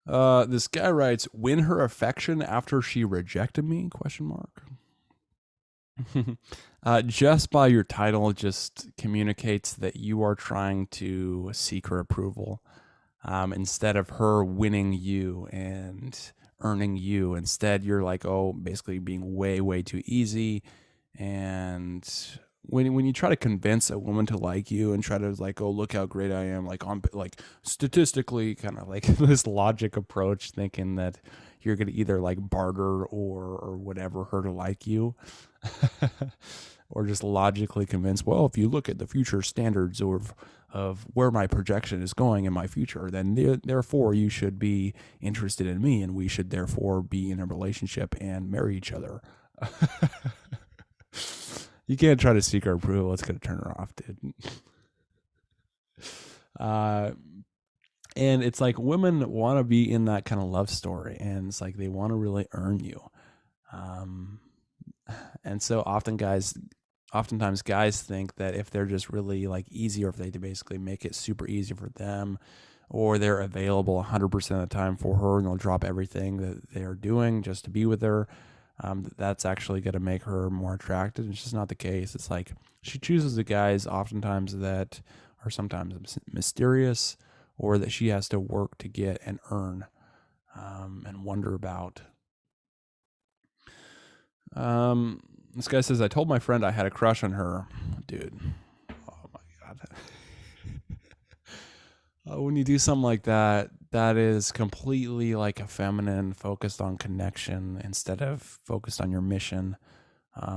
This guy writes, "Win her affection after she rejected me?" Question mark. Just by your title, just communicates that you are trying to seek her approval, instead of her winning you and earning you. Instead, you're like, oh, basically being way, way too easy. And when you try to convince a woman to like you and try to like, oh, look how great I am, like on like statistically, kind of like this logic approach, thinking that you're gonna either like barter or whatever her to like you, or just logically convince, well, if you look at the future standards of where my projection is going in my future, then therefore you should be interested in me, and we should therefore be in a relationship and marry each other. You can't try to seek her approval. It's going to turn her off, dude. Uh, and it's like women want to be in that kind of love story, and it's like they want to really earn you. Um, and so oftentimes guys think that if they're just really like easy, or if they basically make it super easy for them, or they're available 100% of the time for her, and they'll drop everything that they're doing just to be with her, that's actually going to make her more attractive. It's just not the case. It's like she chooses the guys oftentimes that are sometimes mysterious, or that she has to work to get and earn, and wonder about. This guy says, I told my friend I had a crush on her. Dude. Oh my God. When you do something like that, that is completely like a feminine, focused on connection instead of focused on your mission,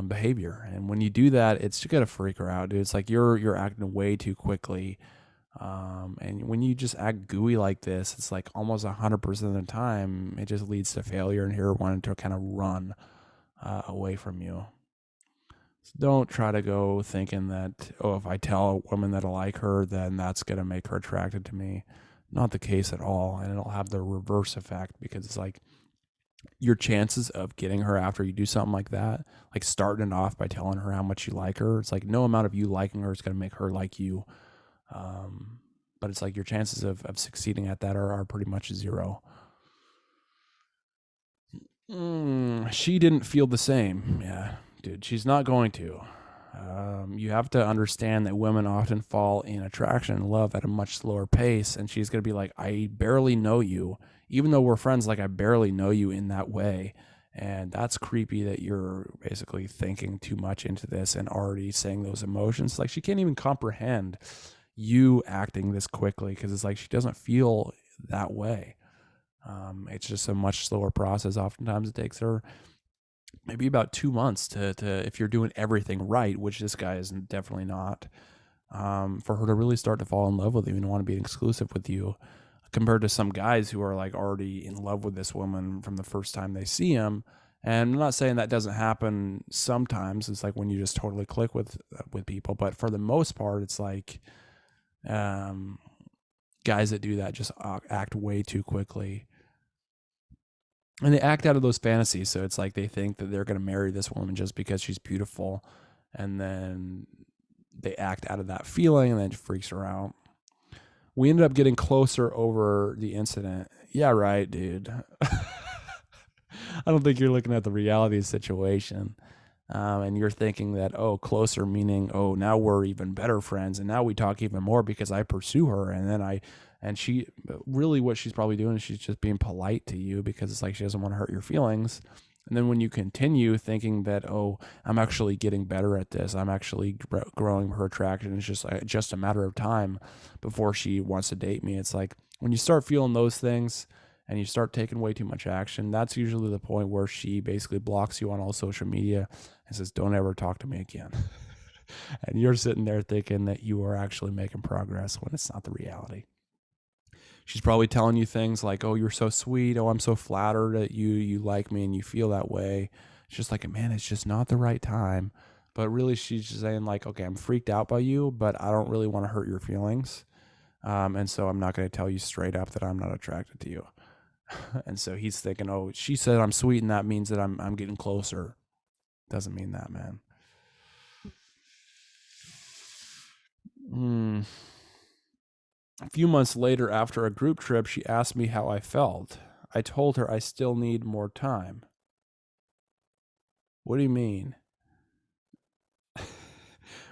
behavior. And when you do that, it's gonna freak her out, dude. It's like you're acting way too quickly. And when you just act gooey like this, it's like almost 100% of the time, it just leads to failure and her wanting to kind of run away from you. So don't try to go thinking that, oh, if I tell a woman that I like her, then that's going to make her attracted to me. Not the case at all. And it'll have the reverse effect, because it's like your chances of getting her after you do something like that, like starting off by telling her how much you like her, it's like no amount of you liking her is going to make her like you. But it's like your chances of succeeding at that are pretty much zero. She didn't feel the same. Yeah, dude, she's not going to. You have to understand that women often fall in attraction and love at a much slower pace, and she's going to be like, I barely know you. Even though we're friends, like, I barely know you in that way. And that's creepy that you're basically thinking too much into this and already saying those emotions. Like, she can't even comprehend you acting this quickly, because it's like she doesn't feel that way. It's just a much slower process. Oftentimes it takes her maybe about 2 months to if you're doing everything right, which this guy is definitely not, for her to really start to fall in love with you and want to be exclusive with you, compared to some guys who are like already in love with this woman from the first time they see him. And I'm not saying that doesn't happen sometimes. It's like when you just totally click with people, but for the most part, it's like, um, guys that do that just act way too quickly, and they act out of those fantasies. So it's like they think that they're going to marry this woman just because she's beautiful, and then they act out of that feeling, and then it freaks her out. We ended up getting closer over the incident. Yeah, right, dude. I don't think you're looking at the reality of the situation. And you're thinking that, oh, closer meaning, oh, now we're even better friends, and now we talk even more because I pursue her, and then and she, really what she's probably doing is she's just being polite to you, because it's like she doesn't want to hurt your feelings. And then when you continue thinking that, oh, I'm actually getting better at this, I'm actually growing her attraction, it's just a matter of time before she wants to date me. It's like when you start feeling those things and you start taking way too much action, that's usually the point where she basically blocks you on all social media and says, don't ever talk to me again. And you're sitting there thinking that you are actually making progress when it's not the reality. She's probably telling you things like, oh, you're so sweet. Oh, I'm so flattered that you like me and you feel that way. It's just like, man, it's just not the right time. But really, she's just saying like, okay, I'm freaked out by you, but I don't really want to hurt your feelings. And so I'm not going to tell you straight up that I'm not attracted to you. And so he's thinking, oh, she said I'm sweet, and that means that I'm getting closer. Doesn't mean that, man. A few months later, after a group trip, she asked me how I felt. I told her I still need more time. What do you mean?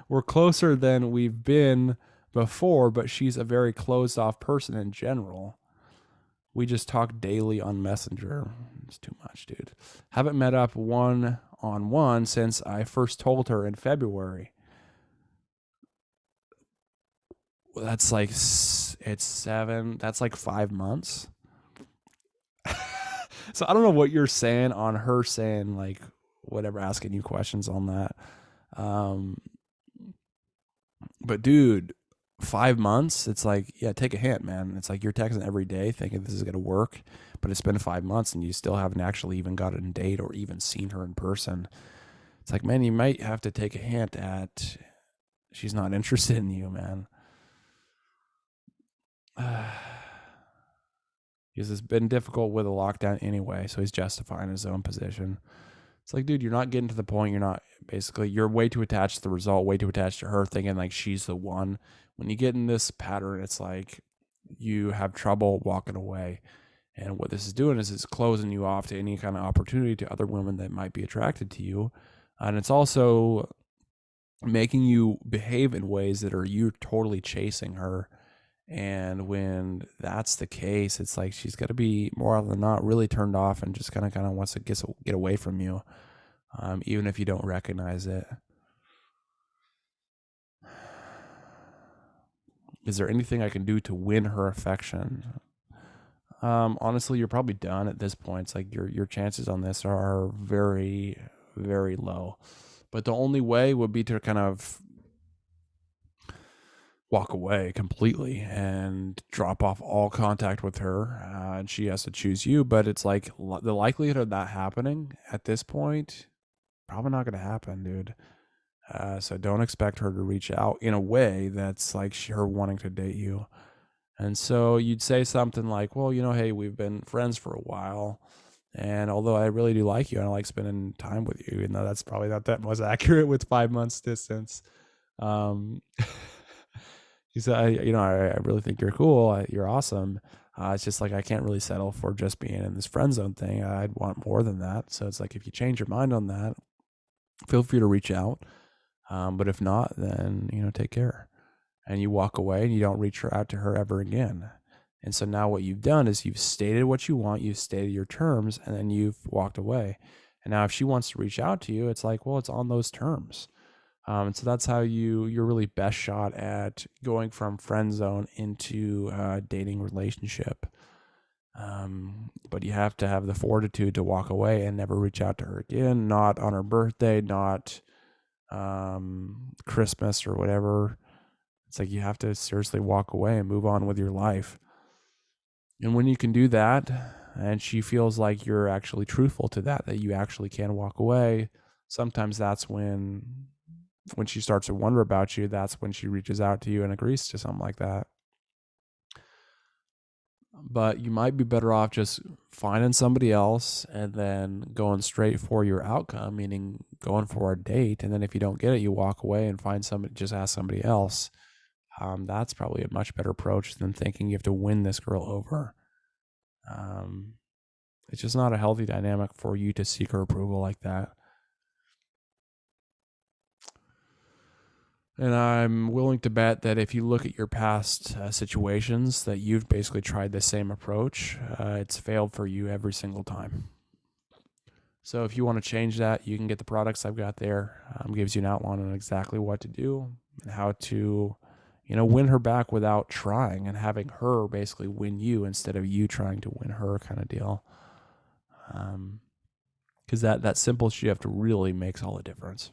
We're closer than we've been before, but she's a very closed off person in general. We just talk daily on Messenger. It's too much, dude. Haven't met up one on one since I first told her in February. Well, that's like, it's 7, that's like 5 months. So I don't know what you're saying on her saying, like, whatever, asking you questions on that. Um, but dude, 5 months, it's like, yeah, take a hint, man. It's like you're texting every day thinking this is going to work, but it's been 5 months and you still haven't actually even gotten a date or even seen her in person. It's like, man, you might have to take a hint at she's not interested in you, man. Because it's been difficult with a lockdown anyway, so he's justifying his own position. It's like, dude, you're not getting to the point. You're way too attached to the result, way too attached to her, thinking like she's the one. When you get in this pattern, it's like you have trouble walking away. And what this is doing is it's closing you off to any kind of opportunity to other women that might be attracted to you. And it's also making you behave in ways that are you totally chasing her. And when that's the case, it's like she's got to be more often than not really turned off and just kind of wants to get away from you, even if you don't recognize it. Is there anything I can do to win her affection? Honestly, you're probably done at this point. It's like your chances on this are very, very low. But the only way would be to kind of walk away completely and drop off all contact with her, and she has to choose you. But it's like the likelihood of that happening at this point, probably not going to happen, dude. So don't expect her to reach out in a way that's like her wanting to date you. And so you'd say something like, well, hey, we've been friends for a while, and although I really do like you and I like spending time with you, even though that's probably not that most accurate with 5 months distance. um He said, I really think you're cool. You're awesome. It's just like I can't really settle for just being in this friend zone thing. I'd want more than that. So it's like if you change your mind on that, feel free to reach out. But if not, then take care. And you walk away and you don't reach out to her ever again. And so now what you've done is you've stated what you want, you've stated your terms, and then you've walked away. And now if she wants to reach out to you, it's like, well, it's on those terms. And so that's how you're really best shot at going from friend zone into a dating relationship. But you have to have the fortitude to walk away and never reach out to her again. Not on her birthday, not Christmas or whatever. It's like you have to seriously walk away and move on with your life. And when you can do that, and she feels like you're actually truthful to that you actually can walk away, sometimes that's when she starts to wonder about you, that's when she reaches out to you and agrees to something like that. But you might be better off just finding somebody else and then going straight for your outcome, meaning going for a date. And then if you don't get it, you walk away and find somebody, just ask somebody else. That's probably a much better approach than thinking you have to win this girl over. It's just not a healthy dynamic for you to seek her approval like that. And I'm willing to bet that if you look at your past situations, that you've basically tried the same approach. It's failed for you every single time. So if you want to change that, you can get the products I've got there. Gives you an outline on exactly what to do and how to, win her back without trying, and having her basically win you instead of you trying to win her, kind of deal. Because that simple shift really makes all the difference.